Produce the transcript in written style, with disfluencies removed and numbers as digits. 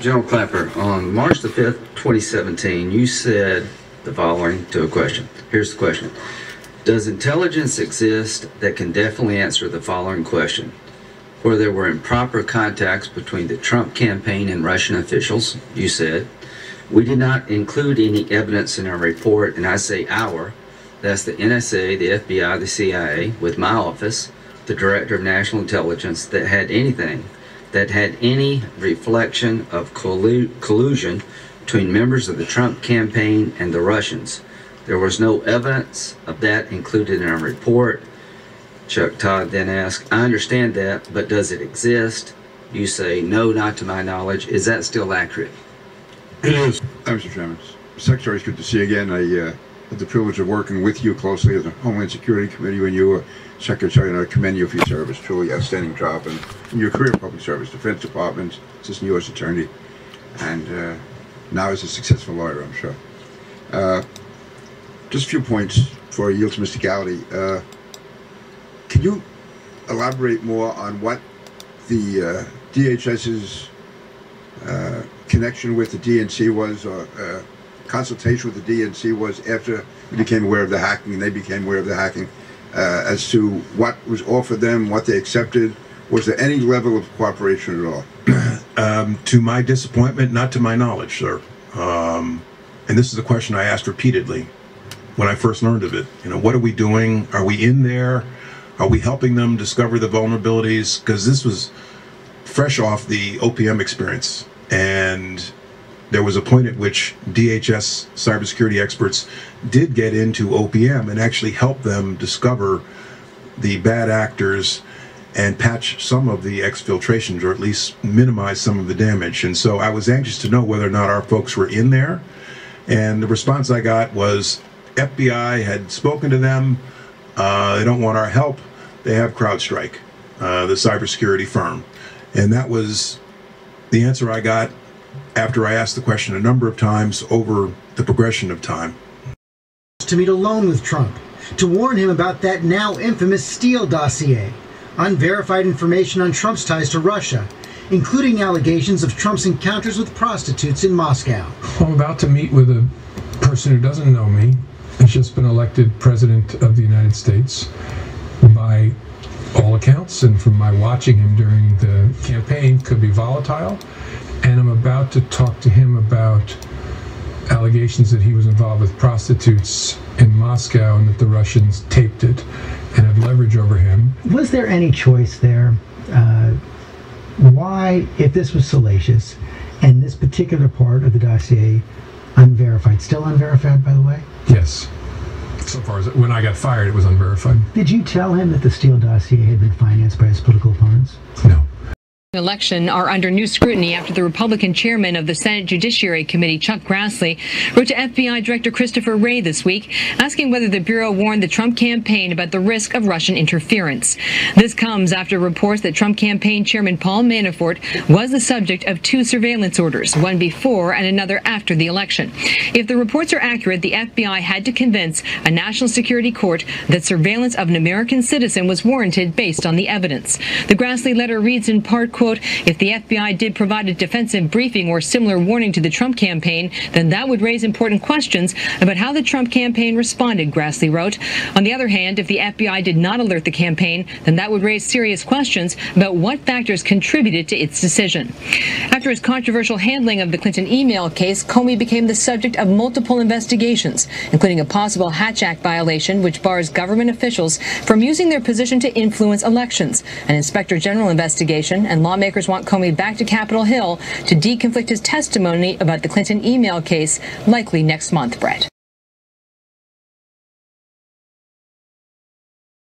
General Clapper, on March the 5th, 2017, you said the following to a question. Here's the question. Does intelligence exist that can definitely answer the following question? Where there were improper contacts between the Trump campaign and Russian officials, you said. We did not include any evidence in our report, and I say our, that's the NSA, the FBI, the CIA, with my office, the Director of National Intelligence, that had any reflection of collusion between members of the Trump campaign and the Russians. There was no evidence of that included in our report. Chuck Todd then asked, I understand that, but does it exist? You say, no, not to my knowledge. Is that still accurate? It is. Mr. Chairman. Secretary, it's good to see you again. I had the privilege of working with you closely as a Homeland Security Committee when you were Secretary, and I commend you for your service. Truly outstanding job. And in your career in public service, Defense Department, Assistant U.S. Attorney, and now as a successful lawyer, I'm sure. Just a few points before I yield to Mr. Gowdy. Can you elaborate more on what the DHS's connection with the DNC was, or consultation with the DNC was after you became aware of the hacking and they became aware of the hacking, as to what was offered them, what they accepted? Was there any level of cooperation at all? To my disappointment, not to my knowledge, sir. And this is a question I asked repeatedly when I first learned of it. You know, what are we doing? Are we in there? Are we helping them discover the vulnerabilities? Because this was fresh off the OPM experience. And there was a point at which DHS cybersecurity experts did get into OPM and actually help them discover the bad actors and patch some of the exfiltrations, or at least minimize some of the damage. And so I was anxious to know whether or not our folks were in there. And the response I got was FBI had spoken to them. They don't want our help. They have CrowdStrike, the cybersecurity firm. And that was the answer I got after I asked the question a number of times over the progression of time. To meet alone with Trump, to warn him about that now infamous Steele dossier, unverified information on Trump's ties to Russia, including allegations of Trump's encounters with prostitutes in Moscow. I'm about to meet with a person who doesn't know me, has just been elected President of the United States. By all accounts, and from my watching him during the campaign, could be volatile. And I'm about to talk to him about allegations that he was involved with prostitutes in Moscow and that the Russians taped it and had leverage over him. Was there any choice there? Why, if this was salacious, and this particular part of the dossier unverified, still unverified, by the way? Yes. So far as when I got fired, it was unverified. Did you tell him that the Steele dossier had been financed by his political opponents? No. Election are under new scrutiny after the Republican chairman of the Senate Judiciary Committee, Chuck Grassley, wrote to FBI Director Christopher Wray this week, asking whether the Bureau warned the Trump campaign about the risk of Russian interference. This comes after reports that Trump campaign chairman Paul Manafort was the subject of 2 surveillance orders, one before and another after the election. If the reports are accurate, the FBI had to convince a national security court that surveillance of an American citizen was warranted based on the evidence. The Grassley letter reads in part, quote, if the FBI did provide a defensive briefing or similar warning to the Trump campaign, then that would raise important questions about how the Trump campaign responded, Grassley wrote. On the other hand, if the FBI did not alert the campaign, then that would raise serious questions about what factors contributed to its decision. After his controversial handling of the Clinton email case, Comey became the subject of multiple investigations, including a possible Hatch Act violation, which bars government officials from using their position to influence elections, an Inspector General investigation, and lawmakers want Comey back to Capitol Hill to deconflict his testimony about the Clinton email case, likely next month, Brett.